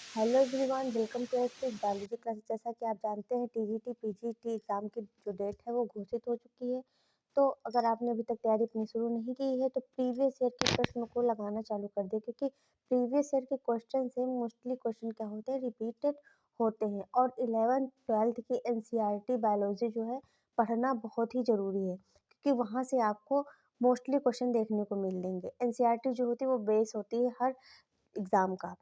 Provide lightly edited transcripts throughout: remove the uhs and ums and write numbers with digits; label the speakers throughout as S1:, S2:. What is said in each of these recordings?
S1: Hello everyone, welcome to our biology classes. जैसा कि आप जानते हैं टीजीटी पीजीटी एग्ज़ाम की जो डेट है वो घोषित हो चुकी है। तो अगर आपने अभी तक तैयारी अपनी शुरू नहीं की है तो प्रीवियस ईयर के प्रश्नों को लगाना चालू कर दें, क्योंकि प्रीवियस ईयर के क्वेश्चन से मोस्टली क्वेश्चन क्या होते हैं, रिपीटेड होते हैं। और 11th-12th की एनसीईआरटी बायोलॉजी जो है पढ़ना बहुत ही ज़रूरी है, क्योंकि वहाँ से आपको मोस्टली क्वेश्चन देखने को मिल लेंगे। एनसीईआरटी जो होती है वो बेस होती है हर एग्ज़ाम का।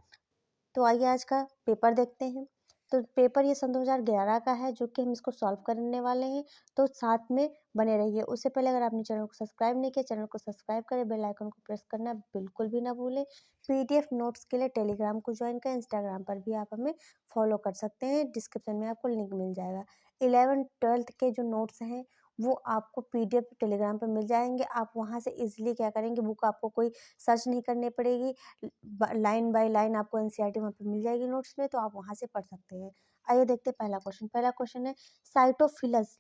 S1: तो आइए आज का पेपर देखते हैं। तो पेपर ये सन 2011 का है, जो कि हम इसको सॉल्व करने वाले हैं। तो साथ में बने रहिए। उससे पहले अगर आपने चैनल को सब्सक्राइब नहीं किया, चैनल को सब्सक्राइब करें, बेल आइकन को प्रेस करना बिल्कुल भी ना भूलें। पीडीएफ नोट्स के लिए टेलीग्राम को ज्वाइन करें, इंस्टाग्राम पर भी आप हमें फॉलो कर सकते हैं, डिस्क्रिप्शन में आपको लिंक मिल जाएगा। 11th-12th के जो नोट्स हैं वो आपको पीडीएफ टेलीग्राम पर मिल जाएंगे। आप वहाँ से इजीली क्या करेंगे, बुक आपको कोई सर्च नहीं करनी पड़ेगी, लाइन बाय लाइन आपको एनसीईआरटी वहाँ पे मिल जाएगी नोट्स में, तो आप वहाँ से पढ़ सकते हैं। आइए देखते हैं पहला क्वेश्चन। पहला क्वेश्चन है, साइटोफिलस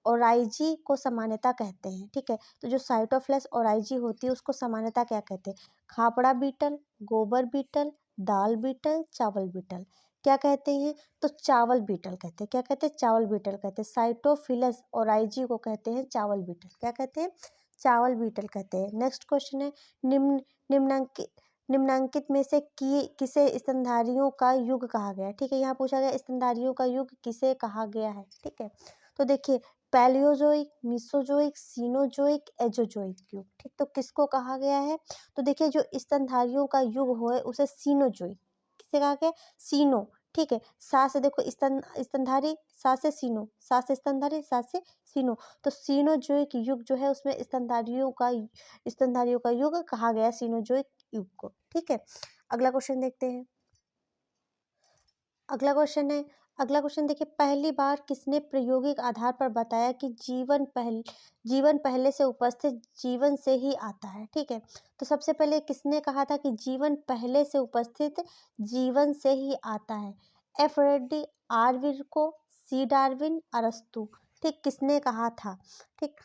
S1: ओराइजी को सामान्यता कहते हैं। ठीक है, तो जो साइटोफिलस ओराइजी होती है उसको सामान्यता क्या कहते हैं? खापड़ा बीटल, गोबर बीटल, दाल बीटल, चावल बीटल। क्या कहते हैं? तो चावल बीटल कहते हैं। क्या कहते हैं? चावल बीटल कहते हैं। साइटोफिलस ओराइजी को कहते हैं चावल बीटल। क्या कहते हैं? चावल बीटल कहते हैं। नेक्स्ट क्वेश्चन है, निम्न निम्नांकित निम्नांकित में से किसे स्तनधारियों का युग कहा गया है? ठीक है, यहाँ पूछा गया स्तनधारियों का युग किसे कहा गया है। ठीक है, तो देखिए, पैलियोजोइक, मिसोजोइक, सीनोजोइक, एजोजोइक युग। ठीक, तो किसको कहा गया है? तो देखिए, जो स्तनधारियों का युग हो उसे सीनोजोइक, किसे कहा गया? सीनो। ठीक है, सा से देखो स्तनधारी, सा से सीनो, सा से स्तनधारी, सा से सीनो। तो सीनोजोइक युग जो है उसमें स्तनधारियों का युग कहा गया सीनोजोइक युग को। ठीक है, अगला क्वेश्चन देखते हैं। अगला क्वेश्चन देखिए, पहली बार किसने प्रायोगिक आधार पर बताया कि जीवन पहले से उपस्थित जीवन से ही आता है? ठीक है, तो सबसे पहले किसने कहा था कि जीवन पहले से उपस्थित जीवन से ही आता है? F Redi, R Virchow, C Darwin, अरस्तु। ठीक, किसने कहा था? ठीक,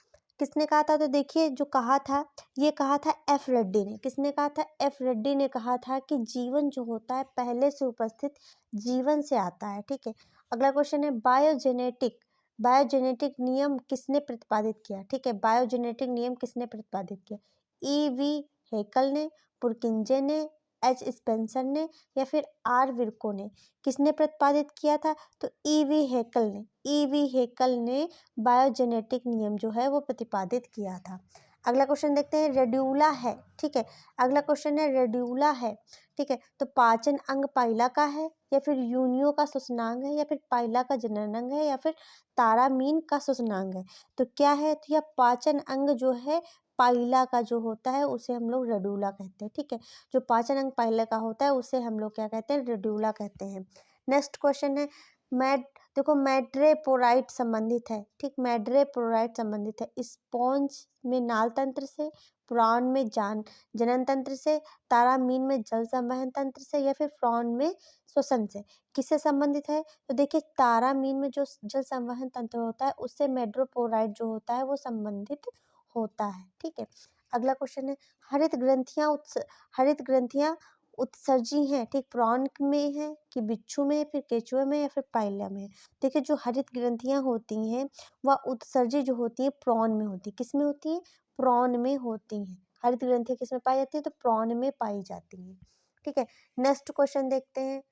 S1: किसने कहा था? तो देखिए, जो कहा था ये कहा था एफ रेड्डी ने। किसने कहा था? एफ रेड्डी ने कहा था कि जीवन जो होता है पहले से उपस्थित जीवन से आता है। ठीक है, अगला क्वेश्चन है, बायोजेनेटिक नियम किसने प्रतिपादित किया? ठीक है, बायोजेनेटिक नियम किसने प्रतिपादित किया? वी हेकल ने, पुरकिंजे ने, एच स्पेंसर ने, या फिर आर विर्को ने? किसने प्रतिपादित किया था? तो वी हेकल ने बायोजेनेटिक नियम जो है वो प्रतिपादित किया था। अगला क्वेश्चन देखते हैं, रेड्यूला है। ठीक है, अगला क्वेश्चन है, रेड्यूला है। ठीक है, तो पाचन अंग पाइला का है, या फिर यूनियो का श्वसनांग है, या फिर पाइला का जननांग है, या फिर तारामीन का श्वसनांग है? तो क्या है? तो यह पाचन अंग जो है पाइला का जो होता है उसे हम लोग रेड्यूला कहते हैं। ठीक है, जो पाचन अंग पाइला का होता है उसे हम लोग क्या कहते हैं? रेड्यूला कहते हैं। नेक्स्ट क्वेश्चन है, मैड देखो, मैड्रेपोराइट संबंधित है। ठीक, मैड्रेपोराइट संबंधित है स्पॉन्ज में नाल तंत्र से, प्राण में जनन तंत्र से, तारामीन में जल संवहन तंत्र से, या फिर फ्रॉन में श्वसन से? किससे संबंधित है? तो देखिए, तारामीन में जो जल संवहन तंत्र होता है उससे मैड्रोपोराइट जो होता है वो संबंधित होता है। ठीक है, अगला क्वेश्चन है, हरित ग्रंथियां उत्सर्जी हैं। ठीक, प्राण में है कि बिच्छू में, फिर केचुए में, या फिर पाइला में? देखिए, जो हरित ग्रंथियां होती हैं वह उत्सर्जी जो होती है प्राण में होती है। किस में होती है? प्राण में होती हैं। हरित ग्रंथियां किस में पाई जाती है? तो प्राण में पाई जाती हैं। ठीक है, नेक्स्ट क्वेश्चन देखते हैं।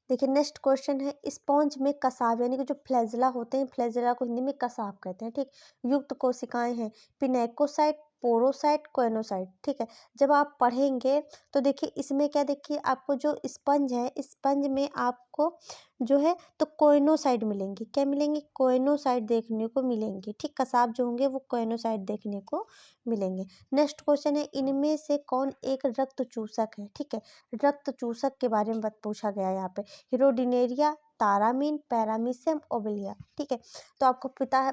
S1: देखिए, नेक्स्ट क्वेश्चन है, स्पॉन्ज में कसाव यानी कि जो फ्लैजेला होते हैं, फ्लैजेला को हिंदी में कसाव कहते हैं। ठीक, युक्त कोशिकाएं हैं, पिनेकोसाइट, पोरोसाइट, कोएनोसाइट। ठीक है, जब आप पढ़ेंगे तो देखिए इसमें क्या, देखिए आपको जो स्पंज है, स्पंज में आपको जो है तो कोएनोसाइट मिलेंगे। क्या मिलेंगे? कोएनोसाइट देखने को मिलेंगे। ठीक, कसाव जो होंगे वो कोएनोसाइट देखने को मिलेंगे। नेक्स्ट क्वेश्चन है, इनमें से कौन एक रक्त चूसक है? ठीक है, रक्त चूसक के बारे में पूछा गया है यहाँ पे। हिरोडिनेरिया, तारामीन, पैरामीशियम, ओबेलिया। ठीक है, तो आपको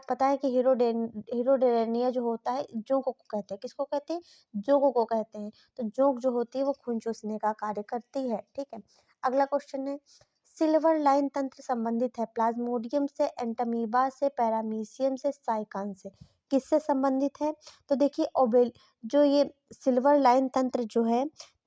S1: पता है कि हिरोडेरेनिया जो होता है जोंक को कहते हैं। किसको कहते हैं? जोंक को कहते हैं। तो जोंक जो होती है वो खून चूसने का कार्य करती है। ठीक है, अगला क्वेश्चन है, सिल्वर लाइन तंत्र संबंधित है प्लाज्मोडियम से, एंटामीबा से, पैरामीशियम से, साइकान से? किससे संबंधित है? तो देखिए, जो ये सिल्वर लाइन तंत्र जो है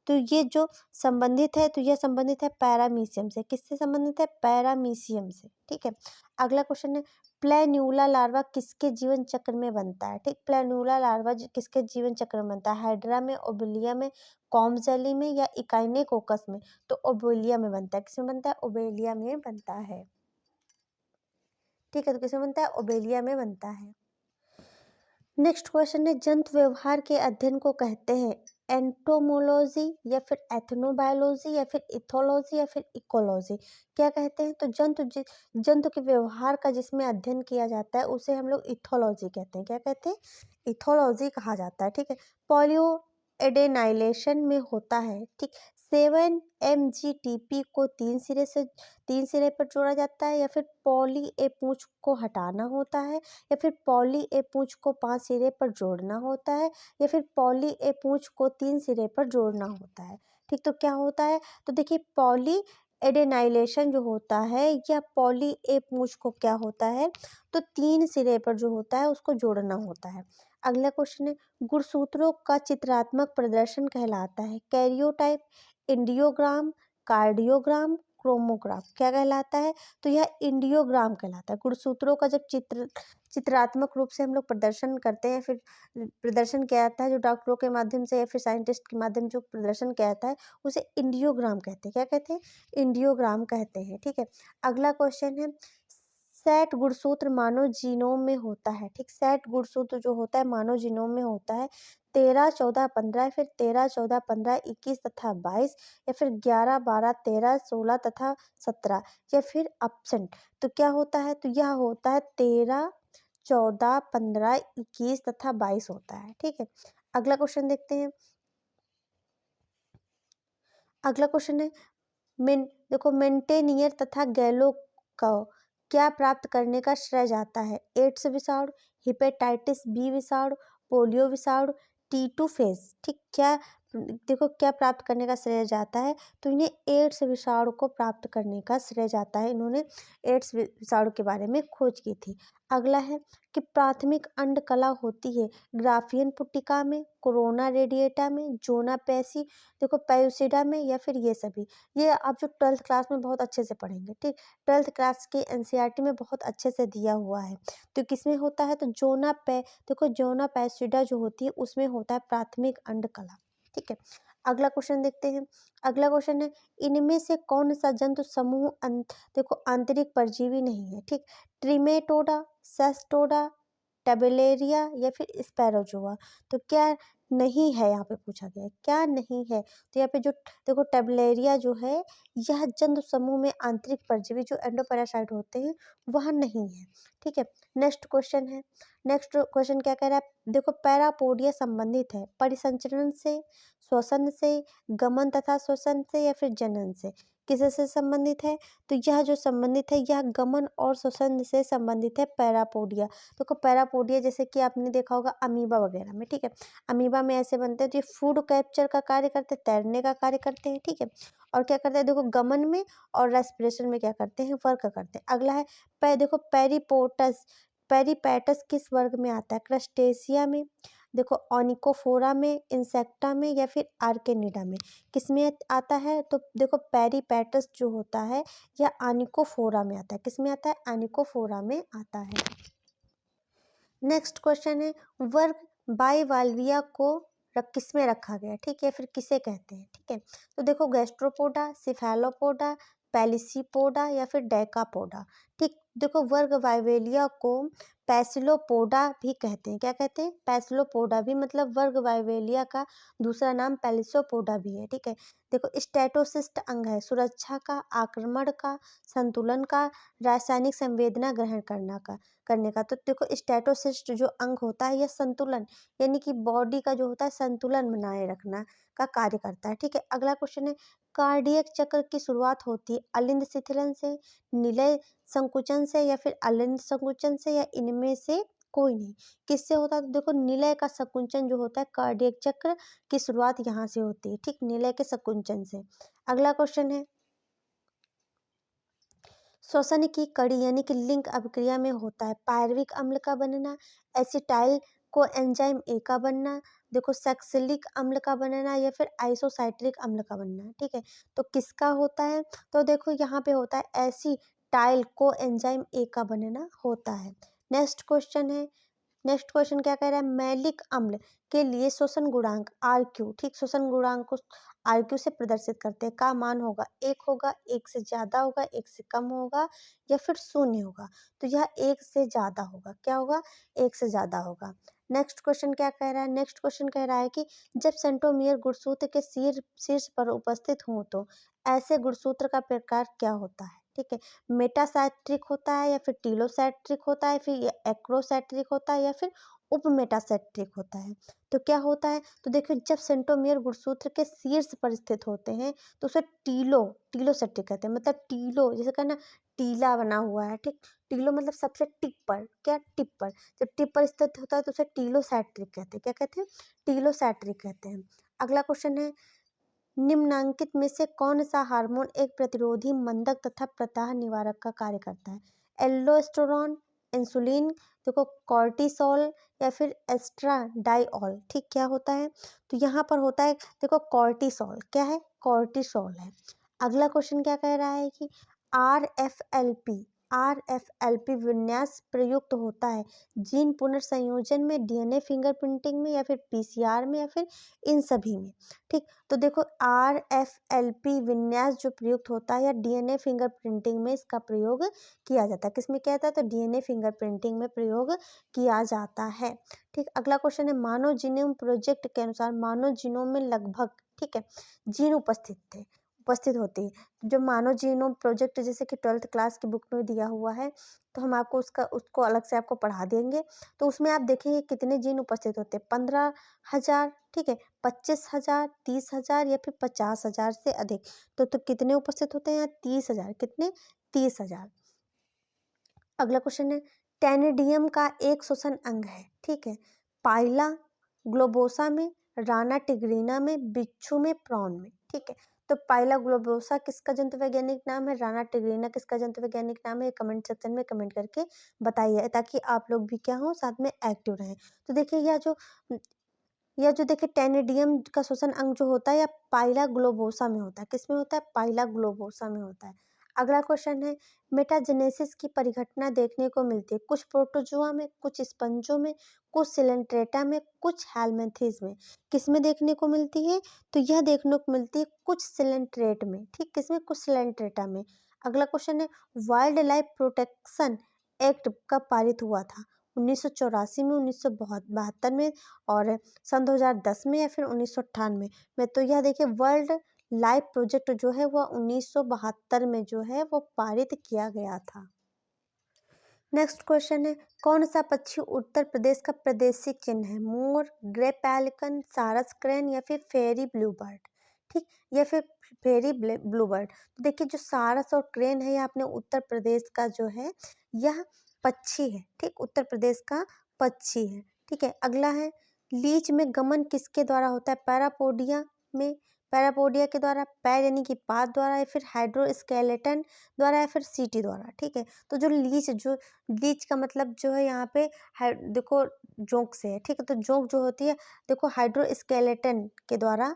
S1: तो तो ये जो संबंधित है, तो यह संबंधित है पैरामीशियम से। किससे संबंधित है? पैरामीशियम से। ठीक है, अगला क्वेश्चन है प्लेन्यूला लार्वा किसके जीवन चक्र में बनता है? ठीक, प्लेन्यूला लार्वा किसके जीवन चक्र में बनता है? हाइड्रा में, ओबेलिया में, कॉम्बजेली में या इकाइनेकोकस में? तो ओबेलिया में बनता है। किसमें बनता है? ओबेलिया में बनता है। ठीक है, तो किसमें बनता है? ओबेलिया में बनता है। नेक्स्ट क्वेश्चन है जंतु व्यवहार के अध्ययन को कहते हैं एंटोमोलॉजी या फिर एथनोबायोलॉजी या फिर इथोलॉजी या फिर इकोलॉजी? क्या कहते हैं? तो जंतु के व्यवहार का जिसमें अध्ययन किया जाता है उसे हम लोग इथोलॉजी कहते हैं। क्या कहते हैं? इथोलॉजी कहा जाता है। ठीक है, पोलियो एडेनाइलेशन में होता है। ठीक, 7-MeO को तीन सिरे पर जोड़ा जाता है या फिर पॉली ए पूंछ को हटाना होता है या फिर पॉली ए पूंछ को 5 सिरे पर जोड़ना होता है या फिर पॉली ए पूंछ को 3 सिरे पर जोड़ना होता है। ठीक, तो क्या होता है? तो देखिए पॉली एडेनाइलेशन जो होता है या पॉली ए पूंछ को क्या होता है? तो 3 सिरे पर जो होता है उसको जोड़ना होता है। अगला क्वेश्चन है गुणसूत्रों का चित्रात्मक प्रदर्शन कहलाता है कैरियोटाइप, इंडियोग्राम, कार्डियोग्राम, क्रोमोग्राफ? क्या कहलाता है? तो यह इंडियोग्राम कहलाता है। गुणसूत्रों का जब चित्रात्मक रूप से हम लोग प्रदर्शन करते हैं, फिर प्रदर्शन किया जाता है जो डॉक्टरों के माध्यम से या फिर साइंटिस्ट के माध्यम जो प्रदर्शन किया जाता है उसे इंडियोग्राम कहते हैं। क्या कहते हैं? इंडियोग्राम कहते हैं। ठीक है, अगला क्वेश्चन है सेट गुणसूत्र मानव जीनोम में होता है। ठीक, सेट गुणसूत्र जो होता है मानव जीनोम में होता है 13, 14, 15, फिर 13, 14, 15, 21 तथा 22 या फिर 11, 12, 13, 16 तथा 17 या फिर एब्सेंट? तो क्या होता है? तो यह होता है 13, 14, 15, 21 तथा 22 होता है। ठीक है, अगला क्वेश्चन देखते हैं। अगला क्वेश्चन है देखो मेंटेनियर तथा गैलो को क्या प्राप्त करने का श्रेय जाता है? एड्स विषाणु, हेपेटाइटिस बी विषाणु, पोलियो विषाणु, टी2 फेज? ठीक, क्या देखो क्या प्राप्त करने का श्रेय जाता है? तो इन्हें एड्स विषाणु को प्राप्त करने का श्रेय जाता है। इन्होंने एड्स विषाणु के बारे में खोज की थी। अगला है कि प्राथमिक अंडकला होती है ग्राफियन पुट्टिका में, कोरोना रेडिएटा में, जोना पैसी देखो पैयूसिडा में या फिर ये सभी? ये आप जो 12th क्लास में बहुत अच्छे से पढ़ेंगे। ठीक, 12th क्लास के एनसीईआरटी में बहुत अच्छे से दिया हुआ है। तो किसमें होता है? तो देखो जोना पैसिडा जो होती है उसमें होता है प्राथमिक अंडकला। ठीक है, अगला क्वेश्चन देखते हैं। अगला क्वेश्चन है इनमें से कौन सा जंतु समूह देखो आंतरिक परजीवी नहीं है? ठीक, ट्रिमेटोडा, सेस्टोडा, टेबेलेरिया या फिर स्पैरोजोआ? तो क्या नहीं है यहाँ पे पूछा गया है, क्या नहीं है? तो यहाँ पे जो देखो टेबलेरिया जो है यह जंतु समूह में आंतरिक परजीवी जो एंडोपैरासाइट होते हैं वह नहीं है। ठीक है, नेक्स्ट क्वेश्चन है। नेक्स्ट क्वेश्चन क्या कह रहा है? देखो पैरापोडिया संबंधित है परिसंचरण से, श्वसन से, गमन तथा श्वसन से या फिर जनन से? किससे संबंधित है? तो यह जो संबंधित है यह गमन और श्वसन से संबंधित है पैरापोडिया। देखो पैरापोडिया जैसे कि आपने देखा होगा अमीबा वगैरह में। ठीक है, अमीबा में ऐसे बनते हैं तो ये फूड कैप्चर का कार्य करते हैं, तैरने का कार्य करते हैं। ठीक है, और क्या करते हैं? देखो गमन में और रेस्पिरेशन में क्या करते हैं? वर्क करते हैं। अगला है देखो पेरीपैटस किस वर्ग में आता है? क्रस्टेशिया में, देखो ऑनिकोफोरा में, इंसेक्टा में या फिर आर्केनिडा में? किसमें आता है? तो देखो पेरीपैटस जो होता है यह आनिकोफोरा में आता है। किसमें आता है? आनिकोफोरा में आता है। नेक्स्ट क्वेश्चन है वर्ग बाइवाल्विया को किस में रखा गया? ठीक है, फिर किसे कहते हैं? ठीक है, तो देखो गैस्ट्रोपोडा, सिफेलोपोडा, पैलिसीपोडा या फिर डेकापोडा? ठीक, देखो वर्ग वाइवेलिया को पैसिलोपोडा भी कहते हैं। क्या कहते हैं? पैसिलोपोडा भी, मतलब वर्ग वाइवेलिया का दूसरा नाम पैलिसोपोडा भी है। ठीक है, देखो स्टेटोसिस्ट अंग है सुरक्षा का, आक्रमण का, संतुलन का, रासायनिक संवेदना ग्रहण करने का। तो देखो स्टेटोसिस्ट जो अंग होता है यह संतुलन यानी कि बॉडी का जो होता है संतुलन बनाए रखना का कार्य करता है। ठीक है, अगला क्वेश्चन है कार्डियक चक्र की शुरुआत होती है अलिंद शिथिलन से, निलय संकुचन से या फिर अलिंद संकुचन से या इनमें से कोई नहीं? किससे होता है? तो देखो निलय का संकुचन जो होता है कार्डियक चक्र की शुरुआत यहाँ से होती है। ठीक, निलय के संकुचन से। अगला क्वेश्चन है श्वसन की कड़ी यानी कि लिंक अभिक्रिया में होता है पायरुविक अम्ल का बनना, एसिटाइल को एंजाइम ए का बनना, देखो सैक्सिलिक अम्ल का बनना या फिर आइसोसाइट्रिक अम्ल का बनना, ठीक है। तो किसका होता है, तो देखो यहाँ पे होता है एसिटाइल कोएंजाइम ए का बनना होता है। नेक्स्ट क्वेश्चन है, नेक्स्ट क्वेश्चन क्या कह रहा है, मैलिक अम्ल के लिए शोषण गुणांक आर क्यू, ठीक, शोषण गुणांक को आर क्यू से प्रदर्शित करते हैं, का मान होगा 1 होगा, 1 से ज़्यादा होगा, 1 से कम होगा या फिर 0 होगा। तो यह 1 से ज़्यादा होगा, क्या होगा, 1 से ज़्यादा होगा। नेक्स्ट क्वेश्चन क्या कह रहा है, नेक्स्ट क्वेश्चन कह रहा है कि जब सेंट्रोमियर गुणसूत्र के शीर्ष पर उपस्थित हों तो ऐसे गुणसूत्र का प्रकार क्या होता है, ठीक है। मेटासाइट्रिक होता है या फिर टीलोसाइट्रिक होता है, फिर ये एक्रोसाइट्रिक होता है या फिर उपमेटासाइट्रिक होता है। तो क्या होता है, तो देखिए जब सेंट्रोमियर गुणसूत्र के शीर्ष पर स्थित होते हैं तो उसे टीलोसाइट्रिक कहते हैं। मतलब टीलो जैसे कहना टीला बना हुआ है, ठीक, टीलो मतलब सबसे टिप पर, क्या टिप पर, जब टिप पर स्थित होता है तो उसे टीलोसाइट्रिक कहते हैं। क्या कहते हैं, टीलोसाइट्रिक कहते हैं। अगला क्वेश्चन है, निम्नांकित में से कौन सा हार्मोन एक प्रतिरोधी मंदक तथा प्रदाह निवारक का कार्य करता है, एल्डोस्टेरोन, इंसुलिन, देखो कॉर्टिसोल या फिर एस्ट्राडाइऑल, ठीक, क्या होता है, तो यहाँ पर होता है देखो कॉर्टिसोल, क्या है, कॉर्टिसोल है। अगला क्वेश्चन क्या कह रहा है कि आर एफ एल पी विन्यास प्रयुक्त होता है जीन पुनर्संयोजन में, डीएनए फिंगरप्रिंटिंग में या फिर पीसीआर में या फिर इन सभी में, ठीक। तो देखो आर एफ एल पी विन्यास जो प्रयुक्त होता है या डीएनए फिंगरप्रिंटिंग में इसका प्रयोग किया जाता है, किसमें किया जाता है, तो डीएनए फिंगरप्रिंटिंग में प्रयोग किया जाता है, ठीक। अगला क्वेश्चन है, मानव जीनोम प्रोजेक्ट के अनुसार मानव जीनोम में लगभग, ठीक है, जीन उपस्थित होते हैं। जो मानव जीनोम प्रोजेक्ट जैसे कि 12th क्लास की बुक में दिया हुआ है, तो हम आपको उसको अलग से आपको पढ़ा देंगे। तो उसमें आप देखेंगे कितने जीन उपस्थित होते हैं, 15,000, ठीक है, 25,000, 30,000 या फिर 50,000 से अधिक। तो कितने उपस्थित होते हैं यहाँ, 30,000, कितने, 30,000। अगला क्वेश्चन है, टेनिडियम का एक श्वसन अंग है, ठीक है, पाइला ग्लोबोसा में, राना टिग्रीना में, बिच्छू में, प्रॉन में, ठीक है। तो पाइला ग्लोबोसा किसका जंतु वैज्ञानिक नाम है, राना टिग्रीना किसका जंतु वैज्ञानिक नाम है, कमेंट सेक्शन में कमेंट करके बताइए ताकि आप लोग भी क्या हो, साथ में एक्टिव रहें। तो देखिए यह जो देखिए टेनिडियम का श्वसन अंग जो होता है या पाइला ग्लोबोसा में होता है, किसमें होता है, पाइला ग्लोबोसा में होता है। अगला क्वेश्चन है, मेटाजेनेसिस की परिघटना देखने को मिलती है कुछ प्रोटोजोआ में, कुछ स्पंजों में, कुछ सिलेंट्रेटा में, कुछ हेलमिंथेस में, किसमें देखने को मिलती है, तो यह देखने को मिलती है कुछ सिलेंट्रेट में, ठीक, किसमें, कुछ सिलेंट्रेटा में। अगला क्वेश्चन है, वाइल्ड लाइफ प्रोटेक्शन एक्ट कब पारित हुआ था, 1984 में, 1972 में और सन 2010 में या फिर 1998 में। तो यह देखिए वर्ल्ड लाइफ प्रोजेक्ट जो है वह 1972 में जो है वो पारित किया गया था। नेक्स्ट क्वेश्चन है, कौन सा पक्षी उत्तर प्रदेश का प्रादेशिक चिन्ह है, मोर, ग्रे पेलिकन, सारस क्रेन या फिर फेरी ब्लूबर्ड, ठीक, या फिर फेरी ब्लूबर्ड। तो देखिए जो सारस और क्रेन है यह अपने उत्तर प्रदेश का जो है यह पक्षी है, ठीक, उत्तर प्रदेश का पक्षी है, ठीक है। अगला है, लीच में गमन किसके द्वारा होता है, पैरापोडिया में, पैरापोडिया के द्वारा, पैर यानी कि पाद द्वारा या फिर हाइड्रोस्केलेटन द्वारा या फिर सीटी द्वारा, ठीक है। तो जो लीच का मतलब जो है यहाँ पे देखो जोंक से है, ठीक है। तो जोंक जो होती है देखो हाइड्रोस्केलेटन के द्वारा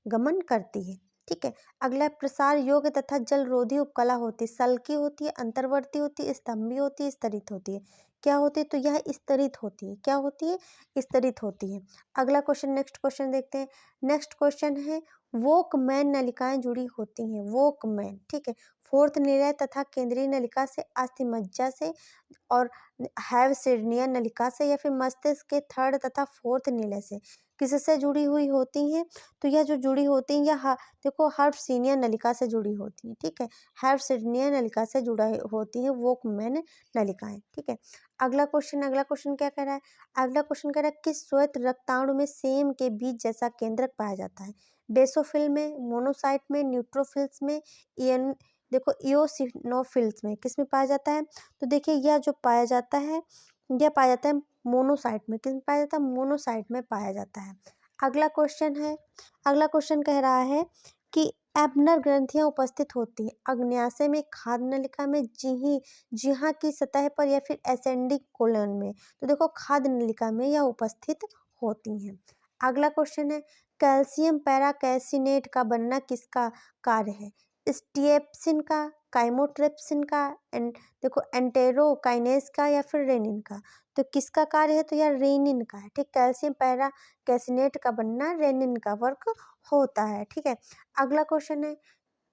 S1: गमन करती है, ठीक है। अगला प्रसार योग्य तथा जलरोधी उपकला होती है, सल्की होती है, अंतर्वर्ती होती है, स्तंभी होती है, स्तरित होती है, क्या होती है, तो यह स्तरित होती है, क्या होती है, स्तरित होती है। अगला क्वेश्चन, नेक्स्ट क्वेश्चन देखते हैं। नेक्स्ट क्वेश्चन है, वोकमैन नलिकाएं जुड़ी होती हैं, वोकमैन, ठीक है, फोर्थ निलय तथा केंद्रीय नलिका से, अस्थिमज्जा से और हैवसिडनिया नलिका से या फिर मस्तिष्क के थर्ड तथा फोर्थ निलय से, किससे जुड़ी हुई होती हैं, तो यह जो जुड़ी होती हैं यह देखो हर्फसीनिया नलिका से जुड़ी होती हैं, ठीक है, हर्फसीनिया नलिका से जुड़ा होती हैं वोकमैन नलिकाएं, ठीक है। अगला क्वेश्चन क्या कह रहा है, अगला क्वेश्चन कह रहा है, किस श्वेत रक्ताणु में सेम के बीज जैसा केंद्रक पाया जाता है, बेसोफिल में, मोनोसाइट में, न्यूट्रोफिल्स में, देखो इओसिनोफिल्स में, किस में पाया जाता है, तो देखिए यह जो पाया जाता है यह पाया जाता है मोनोसाइट में, किस में पाया जाता है, मोनोसाइट में पाया जाता है। अगला क्वेश्चन कह रहा है कि एबनर ग्रंथियां उपस्थित होती हैं अग्न्याशय में, खाद्य नलिका में, जिह्वा की सतह पर या फिर एसेंडिंग कोलन में, तो देखो खाद्य नलिका में यह उपस्थित होती हैं। अगला क्वेश्चन है कैल्शियम पैराकैसिनेट का बनना किसका कार्य है? स्टिएप्सिन का, काइमोट्रिप्सिन का, देखो एंटेरोकाइनेज का या फिर रेनिन का। तो किसका कार्य है? तो यार रेनिन का है। ठीक, कैल्शियम पैराकैसिनेट का बनना रेनिन का वर्क होता है। ठीक है, अगला क्वेश्चन है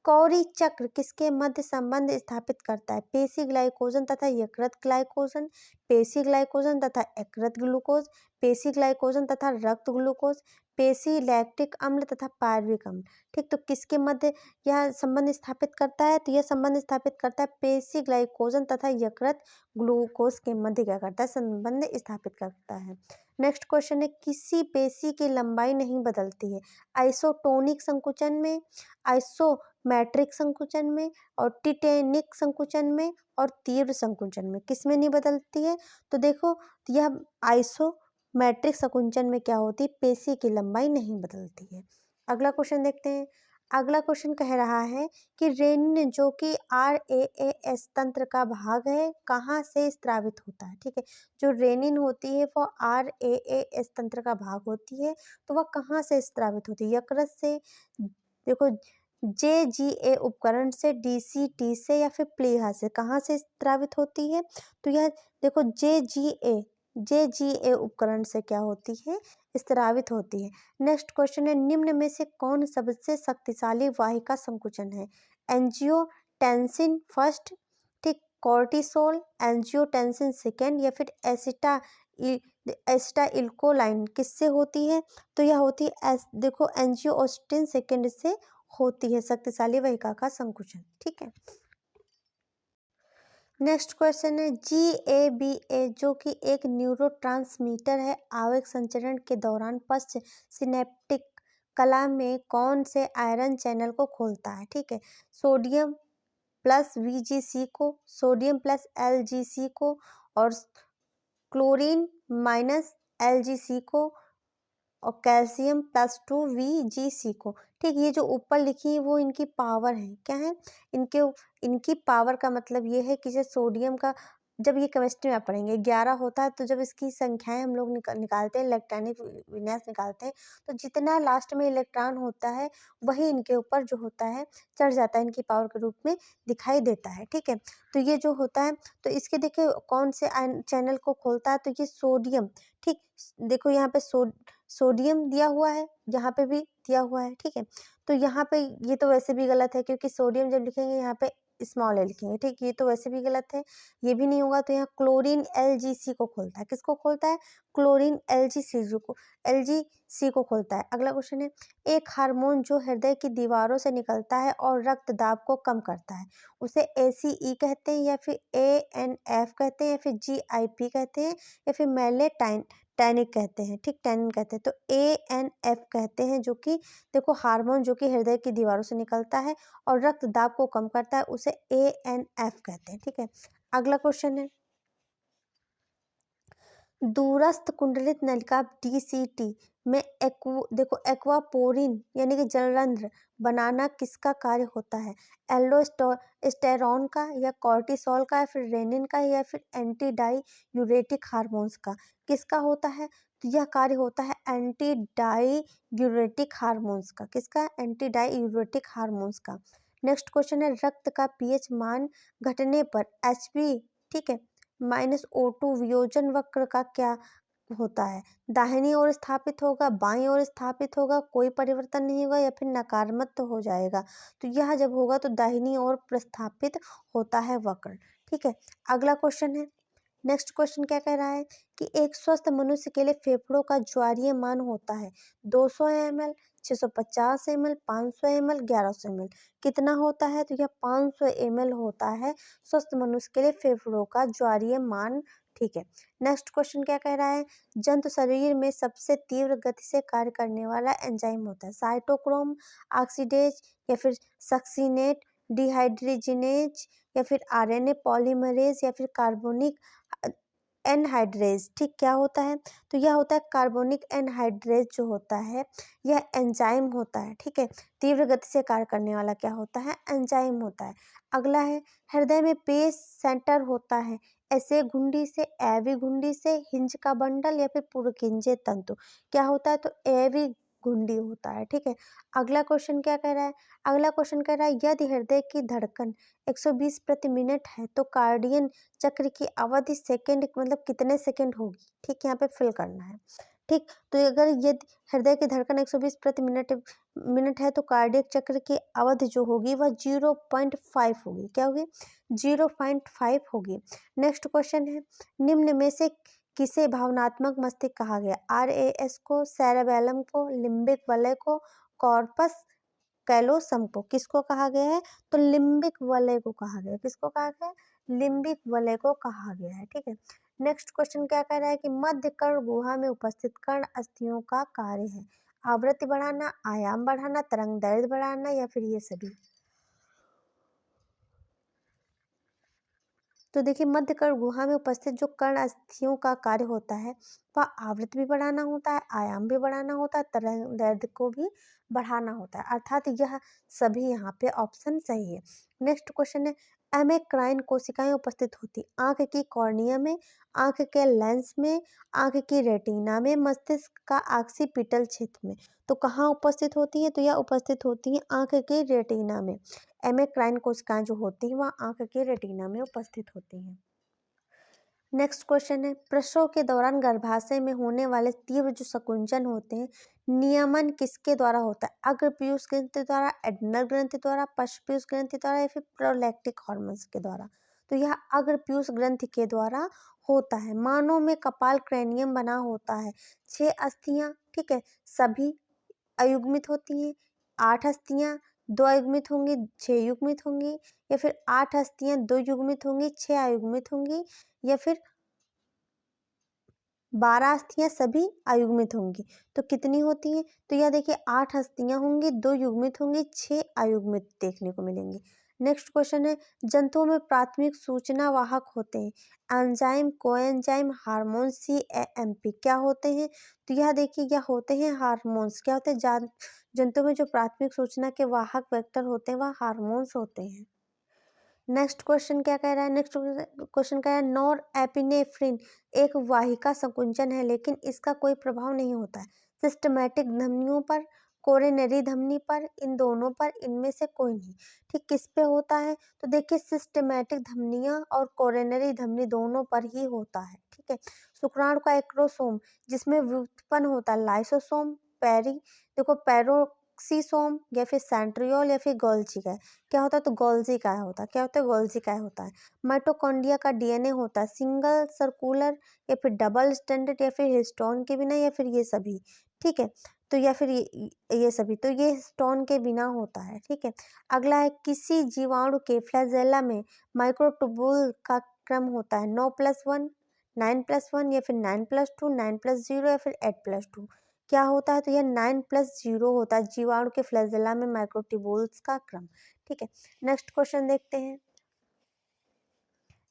S1: कौरी चक्र किसके मध्य संबंध स्थापित करता है? पेशी ग्लाइकोजन तथा यकृत ग्लाइकोजन, पेशी ग्लाइकोजन तथा यकृत ग्लूकोज, पेशी ग्लाइकोजन तथा रक्त ग्लूकोज, पेशी लैक्टिक अम्ल तथा पायरुविक अम्ल। ठीक, तो किसके मध्य यह संबंध स्थापित करता है? तो यह संबंध स्थापित करता है पेशी ग्लाइकोजन तथा यकृत ग्लूकोज के मध्य क्या करता है? संबंध स्थापित करता है। नेक्स्ट क्वेश्चन है किसी पेशी की लंबाई नहीं बदलती है? आइसोटोनिक संकुचन में, आइसोमेट्रिक संकुचन में, और टिटेनिक संकुचन में, और तीव्र संकुचन में। किसमें नहीं बदलती है? तो देखो यह आइसोमेट्रिक संकुचन में क्या होती है? पेशी की लंबाई नहीं बदलती है। अगला क्वेश्चन देखते हैं। अगला क्वेश्चन कह रहा है कि रेनिन जो कि RAAS तंत्र का भाग है कहाँ से स्रावित होता है? ठीक है, जो रेनिन होती है वो RAAS तंत्र का भाग होती है, तो वह कहाँ से स्रावित होती है? यकृत से, देखो JGA उपकरण से, DCT से, या फिर प्लीहा से। कहाँ से स्रावित होती है? तो यह देखो JGA उपकरण से क्या होती है? स्रावित होती है। नेक्स्ट क्वेश्चन है निम्न में से कौन सबसे शक्तिशाली वाहिका संकुचन है? एंजियोटेंसिन फर्स्ट, ठीक, कॉर्टिसोल, एंजियोटेंसिन सेकेंड, या फिर एसिटाइलकोलाइन किससे होती है? तो यह होती है देखो एंजियोस्टिन सेकेंड से होती है शक्तिशाली वाहिका का संकुचन। ठीक है, नेक्स्ट क्वेश्चन है GABA जो कि एक न्यूरोट्रांसमीटर है आवेग संचरण के दौरान पश्च सिनेप्टिक कला में कौन से आयरन चैनल को खोलता है? ठीक है, सोडियम प्लस VGC को, सोडियम प्लस LGC को, और क्लोरीन माइनस LGC को, और कैल्शियम +2 VGC को। ठीक, ये जो ऊपर लिखी है वो इनकी पावर है। क्या है? इनकी पावर का मतलब ये है कि जैसे सोडियम का जब ये केमिस्ट्री में आप पढ़ेंगे 11 होता है, तो जब इसकी संख्याएं हम लोग निकालते हैं, इलेक्ट्रॉनिक विन्यास निकालते हैं, तो जितना लास्ट में इलेक्ट्रॉन होता है वही इनके ऊपर जो होता है चढ़ जाता है, इनकी पावर के रूप में दिखाई देता है। ठीक है, तो ये जो होता है, तो इसके देखिए कौन से चैनल को खोलता है? तो ये सोडियम। ठीक, देखो यहाँ पे सोडियम दिया हुआ है, यहाँ पे भी दिया हुआ है। ठीक है, तो यहाँ पे ये तो वैसे भी गलत है क्योंकि सोडियम जब लिखेंगे यहाँ पे स्मॉल a लिखेंगे। ठीक, ये तो वैसे भी गलत है, ये भी नहीं होगा। तो यहाँ क्लोरीन LGC को खोलता है। किसको खोलता है? क्लोरीन LGC को खोलता है। अगला क्वेश्चन है एक हार्मोन जो हृदय की दीवारों से निकलता है और रक्त दाब को कम करता है, उसे ACE कहते हैं, या फिर ANF कहते हैं, या फिर GIP कहते हैं, या फिर टैनिक कहते हैं। ठीक, टैनिन कहते हैं। तो ANF कहते हैं, जो कि देखो हार्मोन जो कि हृदय की दीवारों से निकलता है और रक्त दाब को कम करता है, उसे ANF कहते हैं। ठीक है, अगला क्वेश्चन है दूरस्थ कुंडलित नलिका DCT में देखो एक्वापोरिन यानी कि जलरंध्र बनाना किसका कार्य होता है? एल्डोस्टेरॉन का, या कॉर्टिसोल का, या फिर रेनिन का, या फिर एंटी डाई यूरेटिक हार्मोन्स का? किसका होता है? तो यह कार्य होता है एंटी डाई यूरेटिक हार्मोन्स का। किसका? एंटी डाई यूरेटिक हार्मोन्स का। नेक्स्ट क्वेश्चन है रक्त का pH मान घटने पर HB, ठीक है, -O2 वियोजन वक्र का क्या होता है? दाहिनी ओर स्थापित होगा, बाईं ओर स्थापित होगा, कोई परिवर्तन नहीं होगा, या फिर नकारात्मक हो जाएगा? तो यह जब होगा तो दाहिनी ओर प्रस्थापित होता है वक्र। ठीक है, अगला क्वेश्चन है नेक्स्ट क्वेश्चन क्या कह रहा है कि एक स्वस्थ मनुष्य के लिए फेफड़ों का ज्वारीय मान होता है 200 ml, 650 ml, 500 ml, 1100 ml। कितना होता है? तो यह 500 ml होता है स्वस्थ मनुष्य के लिए फेफड़ों का ज्वारीय मान। ठीक है, नेक्स्ट क्वेश्चन क्या कह रहा है जंतु शरीर में सबसे तीव्र गति से कार्य करने वाला एंजाइम होता है साइटोक्रोम ऑक्सीडेज, या फिर सक्सिनेट डिहाइड्रोजिनेज, या फिर RNA पॉलीमरेज, या फिर कार्बोनिक एनहाइड्रेज। ठीक, क्या होता है? तो यह होता है कार्बोनिक एनहाइड्रेज जो होता है यह एंजाइम होता है। ठीक है, तीव्र गति से कार्य करने वाला क्या होता है? एंजाइम होता है। अगला है हृदय में पेस सेंटर होता है ऐसे घुंडी से, एवी घुंडी से, हिंज का बंडल या फिर पुरकिंजे तंतु। क्या होता है? तो एवी घुंडी होता है। ठीक है, अगला क्वेश्चन क्या कह रहा है? अगला क्वेश्चन कह रहा है यदि हृदय की धड़कन 120 प्रति मिनट है तो कार्डियन चक्र की अवधि सेकंड मतलब कितने सेकंड होगी? ठीक, यहाँ पे फिल करना है। ठीक, तो अगर यदि हृदय की धड़कन 120 प्रति मिनट मिनट है तो कार्डियक चक्र की अवधि जो होगी वह 0.5 होगी। क्या होगी? 0.5 होगी। नेक्स्ट क्वेश्चन है निम्न में से किसे भावनात्मक मस्तिष्क कहा गया? RAS को, सेरेबेलम को, लिम्बिक वलय को, कॉर्पस कैलोसम को। किसको कहा गया है? तो लिम्बिक वलय को कहा गया है। किसको कहा गया है? लिम्बिक वलय को कहा गया है। ठीक है, नेक्स्ट क्वेश्चन क्या कह रहा है कि मध्य कर्ण गुहा में उपस्थित कर्ण अस्थियों का कार्य है आवृत्ति बढ़ाना, आयाम बढ़ाना, तरंग दैर्ध्य बढ़ाना या फिर ये सभी। तो देखिए मध्य कर्ण गुहा में उपस्थित जो कर्ण अस्थियों का कार्य होता है वह आवृत्ति भी बढ़ाना होता है, आयाम भी बढ़ाना होता है, तरंग दैर्ध्य को भी बढ़ाना होता है, अर्थात यह सभी यहाँ पे ऑप्शन सही है। नेक्स्ट क्वेश्चन है एमेक्राइन कोशिकाएं उपस्थित होती आंख की कॉर्निया में, आंख के लेंस में, आंख की रेटिना में, मस्तिष्क का ऑक्सीपिटल क्षेत्र में। तो कहाँ उपस्थित होती है? तो यह उपस्थित होती है आंख के रेटिना में। एमेक्राइन कोशिकाएं जो होती हैं वह आंख के रेटिना में उपस्थित होती हैं। नेक्स्ट क्वेश्चन है प्रसव के दौरान गर्भाशय में होने वाले तीव्र जो संकुंचन होते हैं नियमन किसके द्वारा होता है? अग्र पीयूष ग्रंथि द्वारा, एड्रिनल ग्रंथि द्वारा, पश्च पीयूष ग्रंथि द्वारा या फिर प्रोलैक्टिक हार्मोन्स के द्वारा। तो यह अग्र पीयूष ग्रंथि के द्वारा होता है। मानव में कपाल क्रैनियम बना होता है 6 अस्थियां, ठीक है, सभी अयुग्मित होती हैं। 8 अस्थियां 2 अयुग्मित होंगी, 6 युग्मित होंगी, या फिर 8 अस्थियां 2 युग्मित होंगी, 6 अयुग्मित होंगी, या फिर 12 अस्थियां सभी अयुग्मित होंगी। तो कितनी होती हैं? तो यह देखिए 8 अस्थियां होंगी, 2 युग्मित होंगी, 6 अयुग्मित देखने को मिलेंगे। नेक्स्ट क्वेश्चन है जंतुओं में प्राथमिक सूचना वाहक होते हैं एंजाइम, कोएंजाइम, हार्मोन, CAMP क्या होते हैं? तो यह देखिए यह होते हैं हार्मोन्स। क्या होते हैं? जंतुओं में जो प्राथमिक सूचना के वाहक वेक्टर होते हैं वह हार्मोन्स होते हैं। नेक्स्ट क्वेश्चन क्या कह रहा है? नेक्स्ट क्वेश्चन कह रहा है नॉर एपिनेफ्रिन एक वाहिका संकुंचन है लेकिन इसका कोई प्रभाव नहीं होता है सिस्टमैटिक धमनियों पर, कोरोनरी धमनी पर, इन दोनों पर, इनमें से कोई नहीं। ठीक, किस पे होता है? तो देखिए सिस्टमैटिक धमनियां और कोरोनरी धमनी दोनों पर ही होता है। ठीक है, शुक्राणु का एक्रोसोम जिसमें व्युत्पन्न होता है लाइसोसोम, पेरी देखो पैरोक्सीसोम या फिर सेंट्रियोल या फिर गोल्जी का क्या होता है? तो गोल्जी काय होता है। क्या होता है? गोल्जी काय होता है। माइटोकॉन्ड्रिया का DNA होता है सिंगल सर्कुलर या फिर डबल स्टैंडर्ड या फिर हिस्टोन के बिना या फिर ये सभी। ठीक है, तो या फिर ये सभी, तो ये हिस्टोन के बिना होता है। ठीक है, अगला है किसी जीवाणु के फ्लैजेला में माइक्रोटूबुल का क्रम होता है 9+1, 9+1 या फिर 9+2, 9+0 या फिर 8+2। क्या होता है? तो यह 9+0 होता है जीवाणु के फ्लैजेला में माइक्रोट्यूबुल्स का क्रम। ठीक है, नेक्स्ट क्वेश्चन देखते हैं।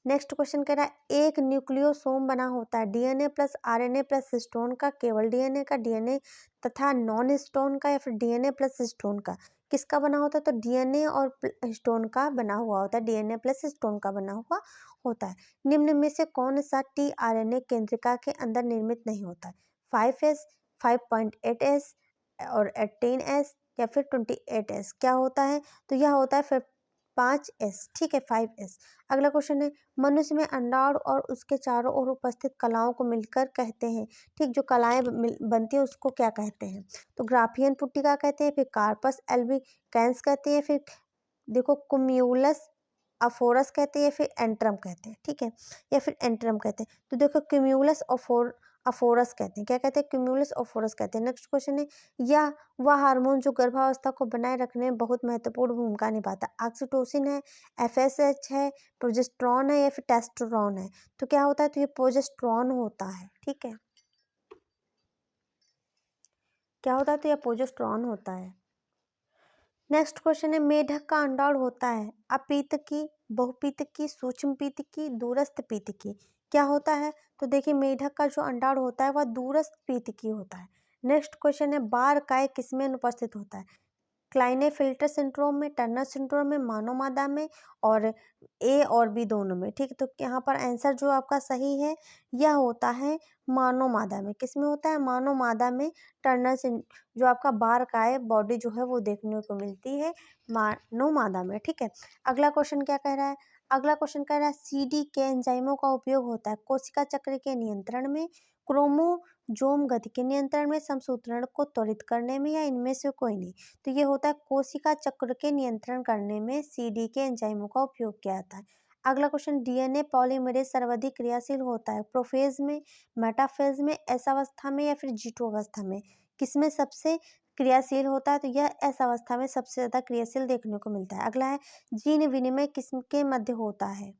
S1: नेक्स्ट क्वेश्चन कह रहा है एक न्यूक्लियोसोम बना होता है DNA plus RNA plus histone का, केवल DNA का, DNA तथा नॉन हिस्टोन का या फिर DNA प्लस हिस्टोन का। किसका बना होता है? तो DNA और हिस्टोन का बना हुआ होता है, DNA प्लस हिस्टोन का बना हुआ होता है। निम्न में से कौन सा tRNA केंद्रिका के अंदर निर्मित नहीं होता है? 5S, 5.8S और 18S या फिर 28S। क्या होता है? तो यह होता है फिर 5S। ठीक है, 5S। अगला क्वेश्चन है मनुष्य में अंडाणु और उसके चारों ओर उपस्थित कलाओं को मिलकर कहते हैं। ठीक, जो कलाएं बनती है उसको क्या कहते हैं? तो ग्राफियन पुट्टिका कहते हैं, फिर कार्पस एल्बिकैंस कहते हैं, फिर देखो कुम्यूलस अफोरस कहते हैं या फिर एंट्रम कहते हैं। ठीक है, या फिर एंट्रम कहते हैं। तो देखो क्यूम्यूलस अफोरस कहते हैं। क्या कहते हैं? क्यूम्यूलस अफोरस कहते हैं। नेक्स्ट क्वेश्चन है यह वह हार्मोन जो गर्भावस्था को बनाए रखने में बहुत महत्वपूर्ण भूमिका निभाता है ऑक्सीटोसिन है, FSH है, प्रोजेस्टेरॉन है या फिर टेस्टोस्टेरोन है। तो क्या होता है? तो ये प्रोजेस्टेरॉन होता है। ठीक है, क्या होता है? तो यह प्रोजेस्टेरॉन होता है। नेक्स्ट क्वेश्चन है मेढक का अंडाणु होता है अपीतकी, बहुपीतकी, सूक्ष्म पीतकी, दूरस्थ पीतकी। क्या होता है? तो देखिए मेढक का जो अंडाणु होता है वह दूरस्थ पीतकी होता है। नेक्स्ट क्वेश्चन है बार काय किसमें अनुपस्थित होता है? क्लाइनेफिल्टर सिंड्रोम में, टर्नर सिंड्रोम में, मानव मादा में और ए और बी दोनों में। ठीक, तो यहाँ पर आंसर जो आपका सही है यह होता है मानव मादा में। किस में होता है? मानव मादा में टर्नर सिंड जो आपका बार का है बॉडी जो है वो देखने को मिलती है मानव मादा में। ठीक है, अगला क्वेश्चन क्या कह रहा है? अगला क्वेश्चन कह रहा है सीडी के एंजाइमों का उपयोग होता है कोशिका चक्र के नियंत्रण में, क्रोमोजोम गति के नियंत्रण में, समसूत्रण को त्वरित करने में, या इनमें से कोई नहीं। तो ये होता है कोशिका चक्र के नियंत्रण करने में सीडी के एंजाइमों का उपयोग किया जाता है। अगला क्वेश्चन डीएनए पॉलीमरेज सर्वाधिक क्रियाशील होता है प्रोफेज में, मेटाफेज में, एस अवस्था में, या फिर G2 अवस्था में। किसमें सबसे क्रियाशील होता है? तो यह एस अवस्था में सबसे ज्यादा क्रियाशील देखने को मिलता है। अगला है जीन विनिमय किसके मध्य होता है?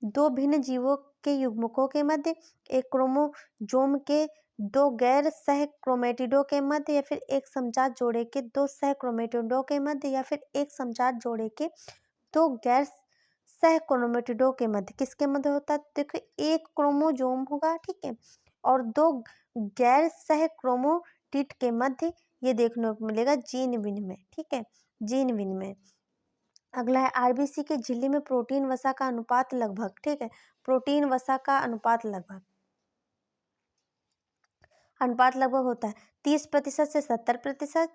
S1: दो भिन्न जीवों के युग्मकों के मध्य, एक क्रोमोजोम के दो गैर सह क्रोमेटिडों के मध्य, या फिर एक समजात जोड़े के दो सह क्रोमेटिडों के मध्य, या फिर एक समजात जोड़े के दो गैर सह क्रोमेटिडों के मध्य। किसके मध्य होता है? देखो एक क्रोमोजोम होगा, ठीक है, और दो गैर सह क्रोमोटिड के मध्य ये देखने को मिलेगा जीन विनिमय। ठीक है, जीन विनिमय। अगला है आरबीसी के झिल्ली में प्रोटीन वसा का अनुपात लगभग, ठीक है, प्रोटीन वसा का अनुपात लगभग होता है 30% से 70%,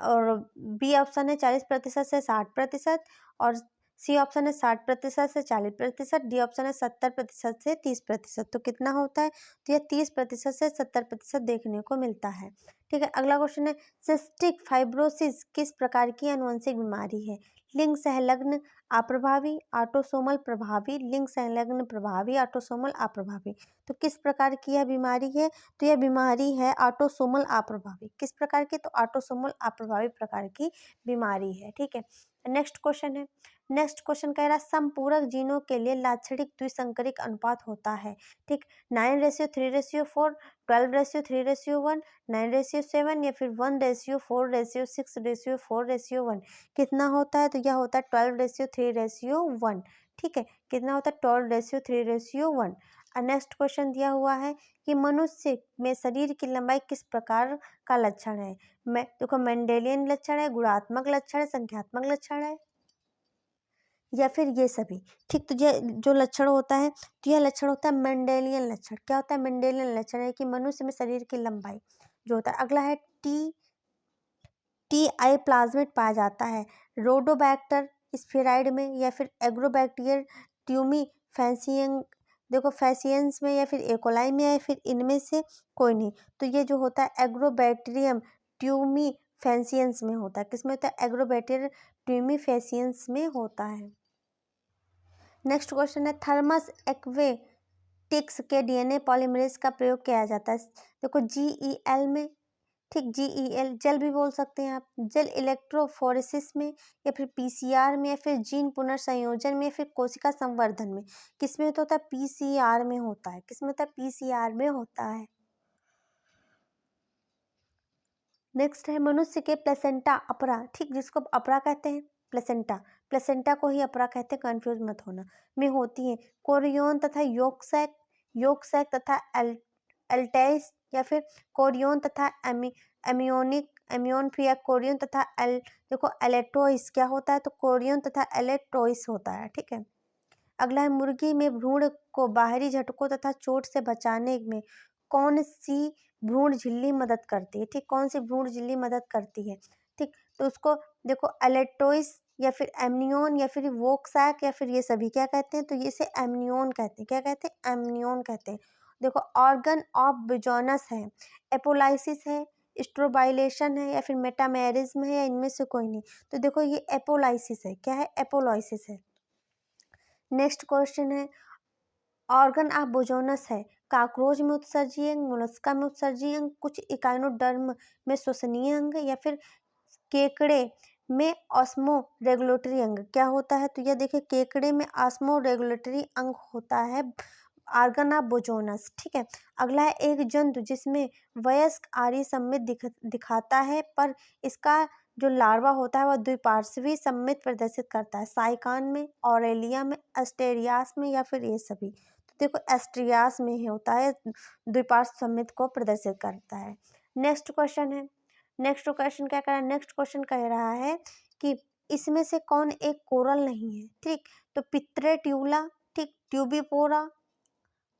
S1: और बी ऑप्शन है 40% से 60%, और सी ऑप्शन है 60% से 40%, डी ऑप्शन है 70% से 30%। तो कितना होता है? तो यह 30% से 70% देखने को मिलता है। ठीक है, अगला क्वेश्चन है सिस्टिक फाइब्रोसिस किस प्रकार की आनुवंशिक बीमारी है? लिंग संलग्न अप्रभावी, ऑटोसोमल प्रभावी, लिंग संलग्न प्रभावी, ऑटोसोमल अप्रभावी। तो किस प्रकार की यह बीमारी है? तो यह बीमारी है ऑटोसोमल अप्रभावी। किस प्रकार की? तो ऑटोसोमल अप्रभावी प्रकार की बीमारी है। ठीक है, नेक्स्ट क्वेश्चन कह रहा है समपूरक जीनों के लिए लाक्षणिक द्विसंकरिक अनुपात होता है। ठीक, 9:3:4, 12:3:1, 9:7, या फिर 1:4:6:4:1। कितना होता है? तो यह होता है 12:3:1। ठीक है, कितना होता है? 12:3:1। नेक्स्ट क्वेश्चन दिया हुआ है कि मनुष्य में शरीर की लंबाई किस प्रकार का लक्षण है? देखो मेंडेलियन लक्षण है, गुणात्मक लक्षण है, संख्यात्मक लक्षण है, या फिर ये सभी। ठीक, तो ये जो लक्षण होता है तो यह लक्षण होता है मेंडेलियन लक्षण। क्या होता है? मेंडेलियन लक्षण है कि मनुष्य में शरीर की लंबाई जो होता है। अगला है टी आई प्लाज्मिड पाया जाता है रोडोबैक्टर स्फेराइड में, या फिर एग्रोबैक्टीरियल ट्यूमी फैसियन देखो फैसियंस में, या फिर एकोलाई में, या फिर इनमें से कोई नहीं। तो ये जो होता है एग्रोबैक्टीरियम ट्यूमी फैसियंस में होता है। किसमें होता है? एग्रोबैक्टीरियल ट्यूमी फैसियंस में होता है। नेक्स्ट क्वेश्चन है थर्मस एक्वेटिक्स के डीएनए पॉलीमरेज का प्रयोग किया जाता है। देखो GEL में, ठीक, GEL जल भी बोल सकते हैं आप, जल इलेक्ट्रोफोरेसिस में, या फिर PCR में, या फिर जीन पुनर्संयोजन में, या फिर कोशिका संवर्धन में। किसमें तो होता है? PCR में होता है। किसमें होता है? PCR में होता है। नेक्स्ट है मनुष्य के प्लेसेंटा अपरा, ठीक, जिसको अपरा कहते हैं, प्लेसेंटा को ही अपरा कहते हैं, कंफ्यूज मत होना, में होती है कोरियोन तथा योक सैक तथा एल्टेस, या फिर कोरियोन तथा एमियोन फिर कोरियोन तथा देखो एलेटोइस क्या होता है? तो कोरियोन तथा एलेटोइस होता है। ठीक है, अगला है मुर्गी में भ्रूण को बाहरी झटकों तथा चोट से बचाने में कौन सी भ्रूण झिल्ली मदद करती है? ठीक, कौन सी भ्रूण झिल्ली मदद करती है? ठीक, तो उसको देखो एलेटोइस, या फिर एमनियोन, या फिर वोक्सैक, या फिर ये सभी क्या कहते हैं? तो ये से एमनियोन कहते हैं। क्या कहते हैं? एमनियोन कहते हैं। देखो ऑर्गन ऑफ बिजोनस है, एपोलाइसिस है, स्ट्रोबाइलेशन है, या फिर मेटामेरिज्म है, या इनमें से कोई नहीं। तो देखो ये एपोलाइसिस है। क्या है? एपोलाइसिस है। नेक्स्ट क्वेश्चन है ऑर्गन ऑफ बोजोनस है काकरोच में उत्सर्जीय अंग, मोलस्का में उत्सर्जीय अंग, कुछ इकाइनोडर्म में श्वसनीय अंग, या फिर केकड़े में ऑस्मो रेगुलेटरी अंग। क्या होता है? तो यह देखिए केकड़े में ऑस्मो रेगुलेटरी अंग होता है ऑर्गन ऑफ बोजोनस। ठीक है, अगला है एक जंतु जिसमें वयस्क आर्य सममित दिखाता है, पर इसका जो लार्वा होता है वह द्विपार्श्वी सममित प्रदर्शित करता है। साइकान में, ऑरेलिया में, अस्टेरियास में, या फिर ये सभी। देखो एस्ट्रियास में ही होता है, द्विपार्श्व सममित को प्रदर्शित करता है। नेक्स्ट क्वेश्चन है, नेक्स्ट क्वेश्चन क्या कह रहा है, नेक्स्ट क्वेश्चन कह रहा है कि इसमें से कौन एक कोरल नहीं है, ठीक। तो पित्रेट्यूला, ठीक, ट्यूबिपोरा,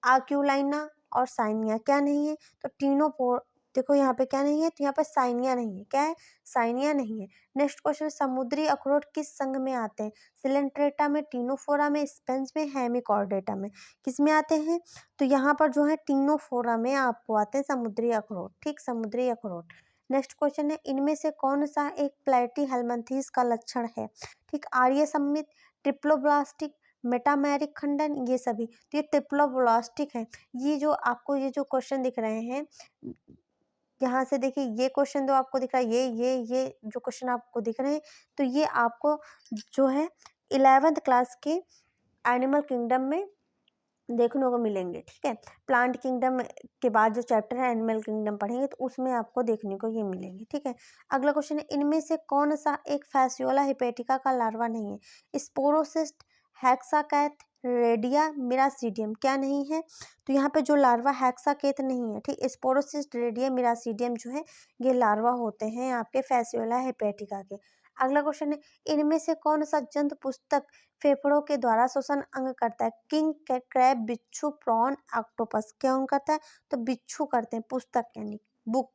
S1: आक्यूलाइना और साइनिया क्या नहीं है, तो टीनोपोर, देखो यहाँ पे क्या नहीं है, तो यहाँ पे साइनिया नहीं है, क्या है, साइनिया नहीं है। नेक्स्ट क्वेश्चन, समुद्री अखरोट किस संघ में आते हैं, सिलेंट्रेटा में, टीनोफोरा में, स्पेंज में, हेमिकॉर्डेटा में, किस में आते हैं, तो यहाँ पर जो है टीनोफोरा में आपको आते हैं समुद्री अखरोट, ठीक, समुद्री अखरोट। नेक्स्ट क्वेश्चन है, इनमें से कौन सा एक प्लेटी हेलमिंथेस का लक्षण है, ठीक, आर्य सम्मित, ट्रिप्लोब्लास्टिक, मेटामेरिक खंडन, ये सभी, तो ये ट्रिप्लोब्लास्टिक है। ये जो आपको ये जो क्वेश्चन दिख रहे हैं, यहाँ से देखिए ये क्वेश्चन जो आपको दिख रहा है, ये जो क्वेश्चन आपको दिख रहे हैं, तो ये आपको जो है 11th क्लास के एनिमल किंगडम में देखने को मिलेंगे, ठीक है। प्लांट किंगडम के बाद जो चैप्टर है एनिमल किंगडम पढ़ेंगे तो उसमें आपको देखने को ये मिलेंगे, ठीक है। अगला क्वेश्चन है, इनमें से कौन सा एक फैसियोला हिपेटिका का लार्वा नहीं है, स्पोरोसिस्ट, हेक्साकैथ, रेडिया, मिरासीडियम, क्या नहीं है, तो यहाँ पे जो लार्वा हेक्साकेथ नहीं है, ठीक, स्पोरोसिस्ट, रेडिया, मिरासीडियम जो है ये लार्वा होते हैं आपके फैसियोला हिपेटिका के। अगला क्वेश्चन है, इनमें से कौन सा जंतु पुस्तक फेफड़ों के द्वारा श्वसन अंग करता है, किंग, क्रैब, बिच्छू, प्रॉन, ऑक्टोपस, क्या उन करता है, तो बिच्छू करते हैं, पुस्तक यानी बुक,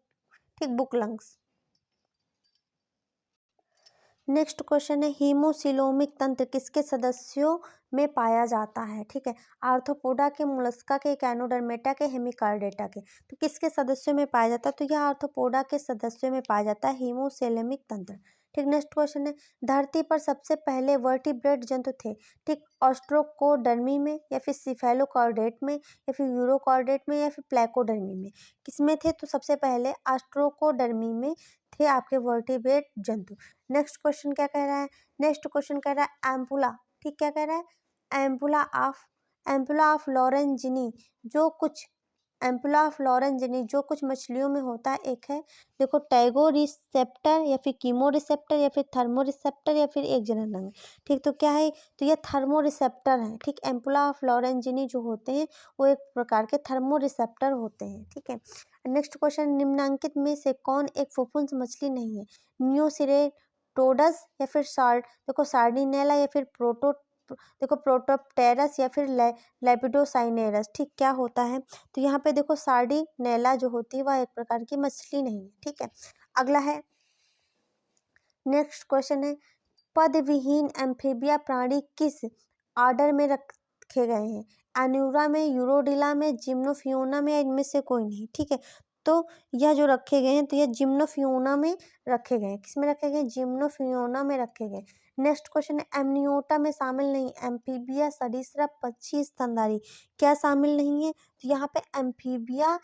S1: ठीक, बुक लंग्स। नेक्स्ट क्वेश्चन है, हीमोसिलोमिक तंत्र किसके सदस्यों में पाया जाता है, ठीक है, आर्थ्रोपोडा के, मोलस्का के, कैनोडर्मेटा के, हेमिकार्डेटा के, तो किसके सदस्यों में पाया जाता है, तो यह आर्थ्रोपोडा के सदस्यों में पाया जाता है हीमोसिलोमिक तंत्र, ठीक। नेक्स्ट क्वेश्चन है, धरती पर सबसे पहले वर्टिब्रेट जंतु थे, ठीक, ऑस्ट्रोकोडर्मी में, या फिर सिफेलोकॉर्डेट में, या फिर यूरोकॉर्डेट में, या फिर प्लेकोडर्मी में, किसमें थे, तो सबसे पहले ऑस्ट्रोकोडर्मी में थे आपके वर्टिब्रेट जंतु। नेक्स्ट क्वेश्चन क्या कह रहा है, नेक्स्ट क्वेश्चन कह रहा है एम्पुला, ठीक, क्या कह रहा है, एम्पुला ऑफ लॉरेंजिनी, जो कुछ एम्पुला ऑफ लॉरेंजिनी जो कुछ मछलियों में होता है, एक है देखो टैगो रिसेप्टर, या फिर कीमो रिसेप्टर, या फिर थर्मो रिसेप्टर, या फिर एक जनन अंग, ठीक, तो क्या है, तो ये थर्मो रिसेप्टर है, ठीक, एम्पुला ऑफ लॉरेंजिनी जो होते हैं वो एक प्रकार के थर्मो रिसेप्टर होते हैं, ठीक है। नेक्स्ट क्वेश्चन, निम्नांकित में से कौन एक फुफ्फुस मछली नहीं है, नियोसिरेटोडस, या फिर देखो सार्डिनेला, या फिर देखो प्रोटोप्टेरस, या फिर लेपिडोसाइनेरस, ठीक, क्या होता है, तो यहाँ पे देखो सार्डिनेला जो होती है वह एक प्रकार की मछली नहीं है, ठीक है। अगला है, नेक्स्ट क्वेश्चन है, पदविहीन एम्फीबिया प्राणी किस आर्डर में रखे गए हैं, एन्यूरा में, यूरोडिला में, जिम्नोफियोना में, या इनमें से कोई नहीं, ठीक है। तो यह जो रखे गए हैं तो यह जिम्नोफियोना में रखे गए हैं, किस में रखे गए, जिम्नोफियोना में रखे गए। नेक्स्ट क्वेश्चन है, एमनियोटा में शामिल नहीं, एम्फीबिया, सरीसृप, पक्षी, स्तनधारी, क्या शामिल नहीं है, तो यहाँ पे एम्फीबिया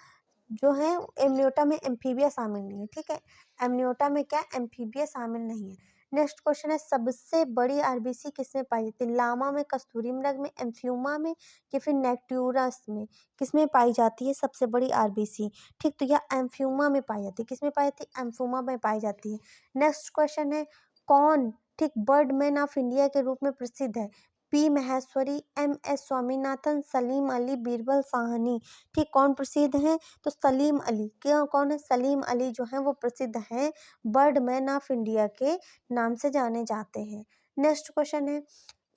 S1: जो है एमनियोटा में एम्फीबिया शामिल नहीं है, ठीक है, एमनियोटा में क्या, एम्फीबिया शामिल नहीं है। नेक्स्ट क्वेश्चन है, सबसे बड़ी आरबीसी किसमें पाई जाती है, लामा में, कस्तूरी मृग में, एम्फ्यूमा में, या फिर नेक्ट्यूरस में, किसमें पाई जाती है सबसे बड़ी आरबीसी, ठीक, तो यह एम्फ्यूमा में पाई जाती है, किसमें पाई जाती है, एम्फ्यूमा में पाई जाती है। नेक्स्ट क्वेश्चन है, कौन, ठीक, बर्डमैन ऑफ इंडिया के रूप में प्रसिद्ध है, P Maheshwari, M S Swaminathan, Salim Ali, Birbal Sahni, ठीक, कौन प्रसिद्ध हैं, तो सलीम अली, क्यों, कौन है, सलीम अली जो है वो प्रसिद्ध हैं, बर्डमैन ऑफ इंडिया के नाम से जाने जाते हैं। नेक्स्ट क्वेश्चन है,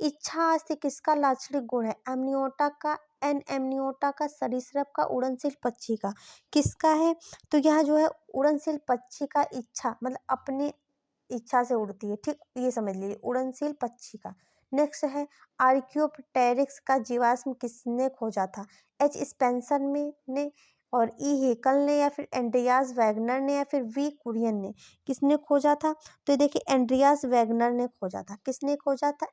S1: इच्छा अस्थि किसका लाक्षणिक गुण है, एमनियोटा का, एन एमनियोटा का, सरीसृप का, उड़नशील पक्षी का, किसका है, तो यह जो है उड़नशील पक्षी का इच्छा मतलब अपनी इच्छा से उड़ती है, ठीक, ये समझ लीजिए उड़नशील पक्षी का। नेक्स्ट है, आर्कियोप्टेरिक्स का जीवाश्म किसने खोजा था, एच स्पेंसर ने और ई हेकल ने, या फिर एंड्रियास वैगनर ने, या फिर वी कुरियन ने, किसने खोजा था, तो देखिए एंड्रियास वैगनर ने खोजा था, किसने खोजा था,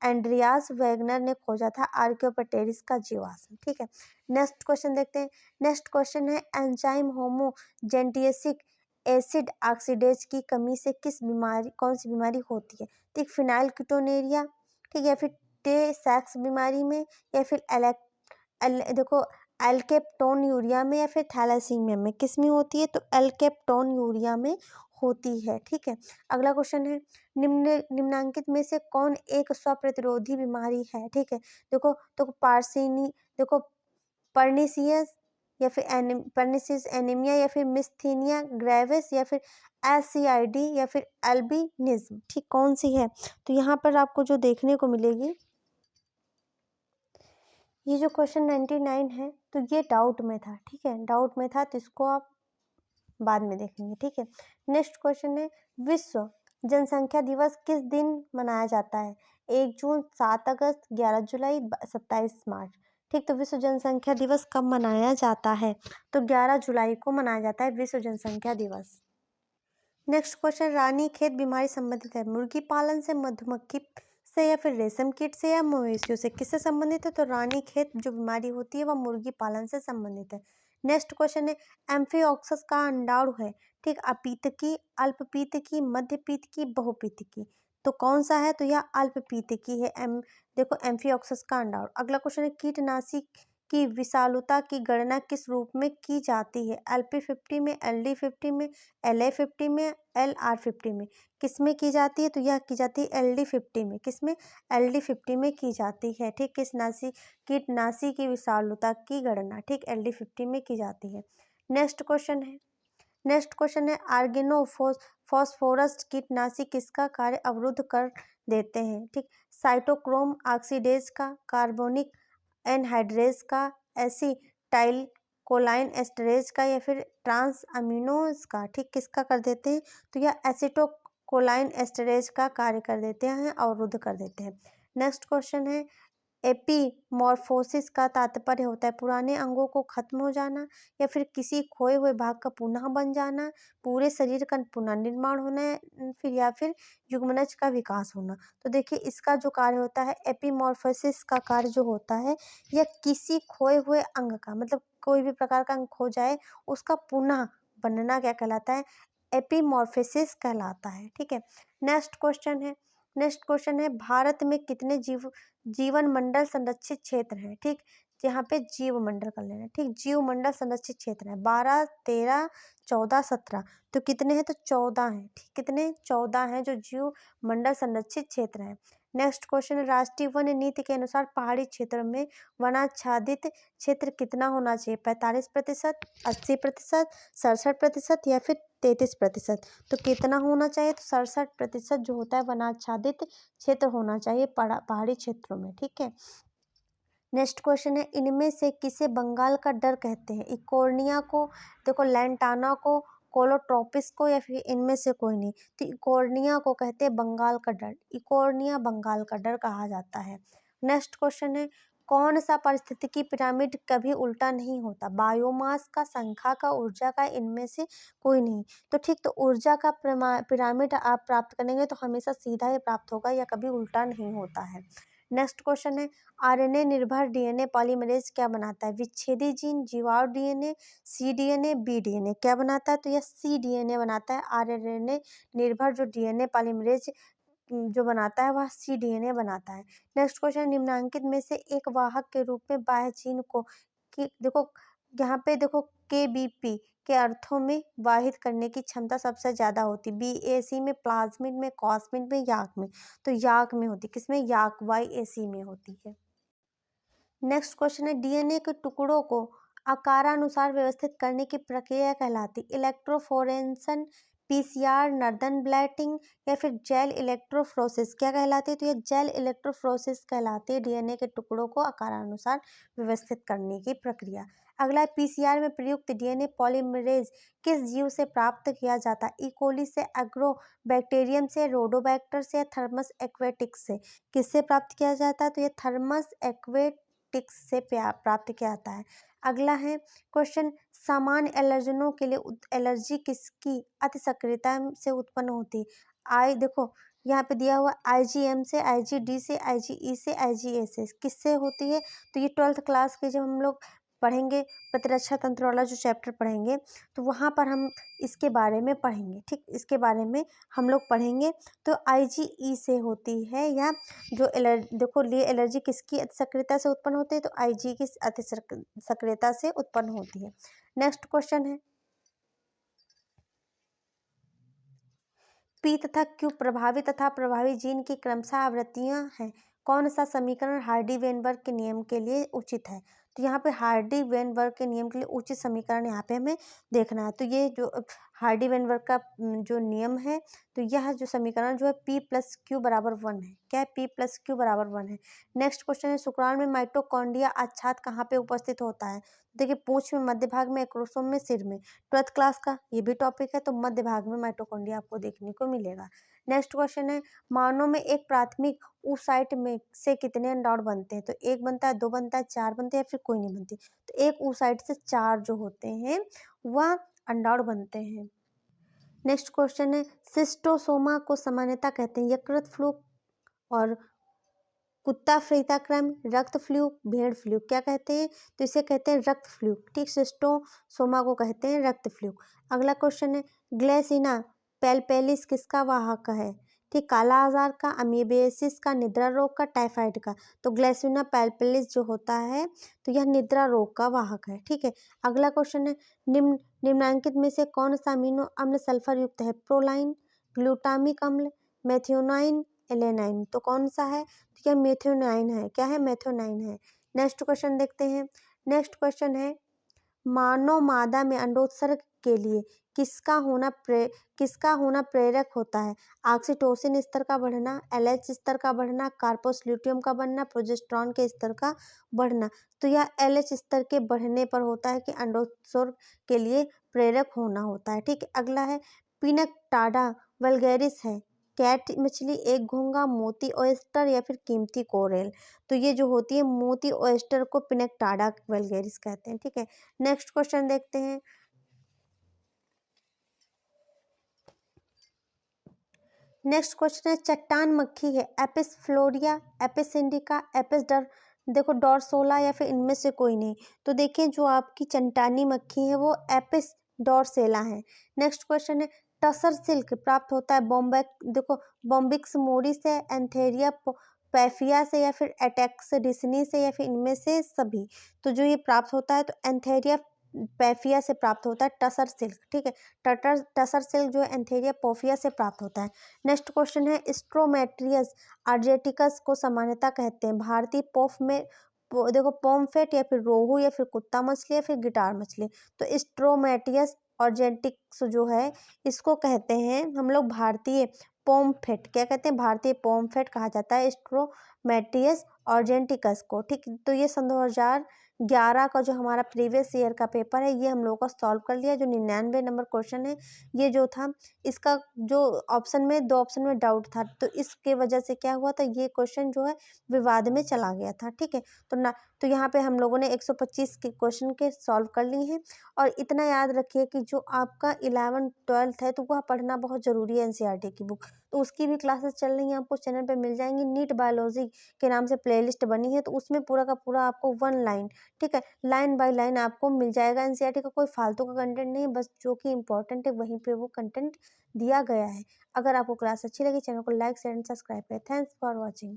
S1: एंड्रियास वैगनर ने खोजा था आर्कियोप्टेरिक्स का जीवाश्म, ठीक है। नेक्स्ट क्वेश्चन देखते हैं, नेक्स्ट क्वेश्चन है, एंजाइम होमोजेंटियसिक एसिड ऑक्सीडेज की कमी से किस बीमारी, कौन सी बीमारी होती है, ठीक, फिनाइलकीटोनुरिया, ठीक है, या फिर टे सैक्स बीमारी में, या फिर देखो एल्केप्टोन्यूरिया में या फिर थैलेसीमिया में, किस में होती है? तो एल्केप्टोन्यूरिया में होती है। ठीक है, अगला क्वेश्चन है निम्नांकित में से कौन एक स्वप्रतिरोधी बीमारी है? ठीक है, देखो तो पार्सिनी, देखो पर्निसियस या फिर पर्निसियस एनीमिया या फिर मिस्थीनिया ग्रेविस या फिर एससीआईडी या फिर एल्बिनिज्म, ठीक कौन सी है? तो यहाँ पर आपको जो देखने को मिलेगी, ये जो क्वेश्चन 99 है तो ये डाउट में था। ठीक है, डाउट में था तो इसको आप बाद में देखेंगे। ठीक है, नेक्स्ट क्वेश्चन है विश्व जनसंख्या दिवस किस दिन मनाया जाता है? 1 जून, 7 अगस्त, 11 जुलाई, 27 मार्च। ठीक, तो विश्व जनसंख्या दिवस कब मनाया जाता है? तो 11 जुलाई को मनाया जाता है विश्व जनसंख्या दिवस। नेक्स्ट क्वेश्चन रानीखेत बीमारी संबंधित है मुर्गी पालन से, मधुमक्खी से या फिर रेशम कीट से या मवेशियों से, किससे संबंधित है? तो रानीखेत जो बीमारी होती है वह मुर्गी पालन से संबंधित है। नेक्स्ट क्वेश्चन है एम्फिओक्सस का अंडाणु है, ठीक, अपीतकी, अल्पपीतकी, मध्यपीतकी, बहुपीतकी, तो कौन सा है? तो यह अल्पपीतकी है। देखो एम्फिओक्सस का अंडाणु। अगला क्वेश्चन है कीटनाशी की विषालुता की गणना किस रूप में की जाती है? LP50 में, LD50 में, LA50 में, LR50 में, किस में की जाती है? तो यह की जाती है LD50 में। किस में? LD50 में की जाती है। ठीक, कीटनाशी की विषालुता की गणना, ठीक, LD50 में की जाती है। नेक्स्ट क्वेश्चन है फॉस्फोरस कीटनाशी किसका कार्य अवरुद्ध कर देते हैं? ठीक, साइटोक्रोम ऑक्सीडेज का, कार्बोनिक एनहाइड्रेज का, एसिटाइल कोलाइन एस्टरेज का या फिर ट्रांस अमीनोज का, ठीक, किसका कर देते हैं? तो यह एसिटोकोलाइन एस्टरेज का कार्य कर देते हैं, अवरुद्ध कर देते हैं। नेक्स्ट क्वेश्चन है एपीमॉर्फोसिस का तात्पर्य होता है पुराने अंगों को खत्म हो जाना या फिर किसी खोए हुए भाग का पुनः बन जाना, पूरे शरीर का पुनर्निर्माण होना, फिर या फिर युग्मनज का विकास होना। तो देखिए इसका जो कार्य होता है एपीमॉर्फोसिस का कार्य जो होता है यह किसी खोए हुए अंग का, मतलब कोई भी प्रकार का अंग खो जाए उसका पुनः बनना क्या कहलाता है? एपीमॉर्फोसिस कहलाता है। ठीक है, नेक्स्ट क्वेश्चन है भारत में कितने जीवन मंडल संरक्षित क्षेत्र है? ठीक, यहाँ पे जीव मंडल कर लेना। ठीक, जीव मंडल संरक्षित क्षेत्र है 12, 13, 14, 17, तो कितने हैं? तो 14 हैं। ठीक, कितने? 14 हैं जो जीव मंडल संरक्षित क्षेत्र है। नेक्स्ट क्वेश्चन है राष्ट्रीय वन नीति के अनुसार पहाड़ी क्षेत्रों में वनाच्छादित क्षेत्र कितना होना चाहिए? 45%, 80%, 67% या फिर 33%, तो कितना होना चाहिए? तो 67% जो होता है वनाच्छादित क्षेत्र होना चाहिए पहाड़ी क्षेत्रों में। ठीक है, नेक्स्ट क्वेश्चन है इनमें से किसे बंगाल का डर कहते हैं? इकोर्निया को, देखो लैंटाना को, कोलोट्रोपिस को या फिर इनमें से कोई नहीं? तो इकोर्निया को कहते हैं बंगाल का डर, इकोर्निया बंगाल का डर कहा जाता है। नेक्स्ट क्वेश्चन है कौन सा पारिस्थितिकी पिरामिड कभी उल्टा नहीं होता? बायोमास का, संख्या का, ऊर्जा का, इनमें से कोई नहीं? तो ठीक, तो ऊर्जा का पिरामिड आप प्राप्त करेंगे तो हमेशा सीधा ही प्राप्त होगा, या कभी उल्टा नहीं होता है। नेक्स्ट क्वेश्चन है आरएनए निर्भर डीएनए पॉलीमरेज क्या बनाता है? विच्छेदी जीन, जीवाणु डीएनए, cDNA, bDNA, क्या बनाता है? तो यह cDNA बनाता है। आरएनए निर्भर जो डीएनए पॉलीमरेज जो बनाता है वह cDNA बनाता है। नेक्स्ट क्वेश्चन निम्नांकित में से एक वाहक के रूप में बाह्य जीन को देखो यहाँ पे देखो KBP के अर्थों में वाहित करने की क्षमता सबसे ज्यादा होती है BAC में, प्लाज्मिड में, कॉस्मिड में, याक में, तो याक में होती है। किसमें? याक YAC में होती है। नेक्स्ट क्वेश्चन है डीएनए के टुकड़ों को आकारानुसार व्यवस्थित करने की प्रक्रिया कहलाती इलेक्ट्रोफोरेंसन, PCR, नर्दन ब्लैटिंग या फिर जेल इलेक्ट्रोफ्रोसिस, क्या कहलाती है? तो यह जेल इलेक्ट्रोफ्रोसिस कहलाती है डीएनए के टुकड़ों को आकारानुसार व्यवस्थित करने की प्रक्रिया। अगला है पीसीआर में प्रयुक्त डीएनए पॉलीमरेज किस जीव से प्राप्त किया जाता है? इकोली से, एग्रोबैक्टीरियम से, रोडोबैक्टर से या थर्मस एक्वेटिक्स से, किससे प्राप्त किया जाता है? तो यह थर्मस एक्वेटिक्स से प्राप्त किया जाता है। अगला है क्वेश्चन सामान्य एलर्जनों के लिए एलर्जी किसकी अति सक्रियता से उत्पन्न होती है? देखो यहाँ पे दिया हुआ IgM से, IgD से, IgE से, IgA से, किससे होती है? तो ये 12th क्लास के जब हम लोग पढ़ेंगे, प्रतिरक्षा तंत्र वाला जो चैप्टर पढ़ेंगे तो वहाँ पर हम इसके बारे में पढ़ेंगे, ठीक, इसके बारे में हम लोग पढ़ेंगे। तो IgE से होती है या जो देखो ये एलर्जी किसकी अतिसक्रियता से उत्पन्न होती है, तो IgE की अतिसक्रियता से उत्पन्न होती है। नेक्स्ट क्वेश्चन है, पी तथा क्यू प्रभावी तथा प्रभावी जीन की क्रमशः आवृत्तियां हैं, कौन सा समीकरण हार्डी वेनबर्ग के नियम के लिए उचित है। तो यहाँ पे हार्डी वेनबर्ग के नियम के लिए उचित समीकरण यहाँ पे हमें देखना है। तो ये जो हार्डी वेनबर्ग का जो नियम है, तो यह जो समीकरण जो है P + Q = 1 है। क्या है? P + Q = 1 है। नेक्स्ट क्वेश्चन है, शुक्राणु में माइटोकॉन्ड्रिया आच्छाद कहाँ पे उपस्थित होता है। देखिए, पूंछ में, मध्य भाग में, एक्रोसोम में, सिर में। 12th क्लास का ये भी टॉपिक है, तो मध्य भाग में माइटोकॉन्ड्रिया आपको देखने को मिलेगा। नेक्स्ट क्वेश्चन है, मानव में एक प्राथमिक oocyte में से कितने अंडाणु बनते हैं। तो 1 बनता है, 2 बनता है, 4 बनते हैं, फिर कोई नहीं बनती। तो एक oocyte से 4 जो होते हैं वह अंडाणु बनते हैं। नेक्स्ट क्वेश्चन है, सिस्टोसोमा को सामान्यतः कहते हैं यकृत फ्लूक और कुत्ता फ्रीताक्रम, रक्त फ्लूक, भेड़ फ्लूक। क्या कहते हैं? तो इसे कहते हैं रक्त फ्लूक, ठीक। सिस्टोसोमा को कहते हैं रक्त फ्लूक। अगला क्वेश्चन है, ग्लेसिना पैल्पेलिस किसका वाहक है। ठीक, काला आजार का, अमीबियासिस का, निद्रा रोग का, टाइफाइड का। तो ग्लेसिना पैल्पेलिस जो होता है तो यह निद्रा रोग का वाहक है, ठीक है। अगला क्वेश्चन है, निम्नांकित में से कौन सा अमीनो अम्ल सल्फर युक्त है। प्रोलाइन, ग्लूटामिक अम्ल, मेथियोनाइन, एलेनाइन। तो कौन सा है? क्या मेथियोनाइन है। क्या है? मेथियोनाइन है। नेक्स्ट क्वेश्चन देखते हैं। नेक्स्ट क्वेश्चन है, मानव मादा में अंडोत्सर्ग के लिए किसका होना प्रेरक होता है। ऑक्सीटोसिन स्तर का बढ़ना, LH स्तर का बढ़ना, कार्पोस का बढ़ना, प्रोजेस्टेरॉन के स्तर का बढ़ना। तो यह LH स्तर के बढ़ने पर होता है कि अंडोत्सर्ग के लिए प्रेरक होना होता है, ठीक है। अगला है, पिनकटाडा वल्गैरिस है, कैट मछली, एक घोंगा, मोती ऑयस्टर या फिर कीमती कोरेल। तो ये जो होती है मोती ऑयस्टर को पिनकटाडा वल्गैरिस कहते हैं, ठीक है। नेक्स्ट क्वेश्चन देखते हैं। नेक्स्ट क्वेश्चन है, चट्टान मक्खी है, एपिस फ्लोरिया, एपिस इंडिका, एपिस देखो डोरसोला या फिर इनमें से कोई नहीं। तो देखिए, जो आपकी चट्टानी मक्खी है वो एपिस डोरसेला है। नेक्स्ट क्वेश्चन है, टसर सिल्क प्राप्त होता है बॉम्बिक्स मोरी से, एंथेरिया पैफिया से या फिर एटेक्स डिसनी से या फिर इनमें से सभी। तो जो ये प्राप्त होता है तो एंथेरिया पैफिया से प्राप्त होता है टसर सिल्क, ठीक है। टसर सिल्क जो है एंथेरिया पोफिया से प्राप्त होता है। नेक्स्ट क्वेश्चन है, स्ट्रोमेट्रियस आर्जेटिकस को सामान्यतः कहते हैं भारतीय पोफ में देखो पोमफेट या फिर रोहू या फिर कुत्ता मछली या फिर गिटार मछली। तो स्ट्रोमेटियस ऑर्जेटिक्स जो है इसको कहते हैं हम लोग भारतीय पोमफेट। क्या कहते हैं? भारतीय पोमफेट कहा जाता है स्ट्रोमेटियस ऑर्जेंटिकस को, ठीक। तो ये सन 2011 का जो हमारा प्रीवियस ईयर का पेपर है ये हम लोगों को सॉल्व कर लिया। जो 99 नंबर क्वेश्चन है ये जो था, इसका जो दो ऑप्शन में डाउट था, तो इसके वजह से क्या हुआ था, ये क्वेश्चन जो है विवाद में चला गया था, ठीक है। तो यहाँ पे हम लोगों ने 125 के क्वेश्चन के सॉल्व कर लिए हैं। और इतना याद रखिए कि जो आपका 11th 12th है तो वह पढ़ना बहुत ज़रूरी है, NCERT की बुक। तो उसकी भी क्लासेस चल रही हैं, आपको चैनल पे मिल जाएंगी। नीट बायोलॉजी के नाम से प्लेलिस्ट बनी है, तो उसमें पूरा का पूरा आपको 1 लाइन, ठीक है, लाइन बाय लाइन आपको मिल जाएगा। NCERT का कोई फालतू का कंटेंट नहीं है, बस जो कि इंपॉर्टेंट है वहीं पे वो कंटेंट दिया गया है। अगर आपको क्लास अच्छी लगी, चैनल को लाइक शेयर एंड सब्सक्राइब करें। Thanks for watching.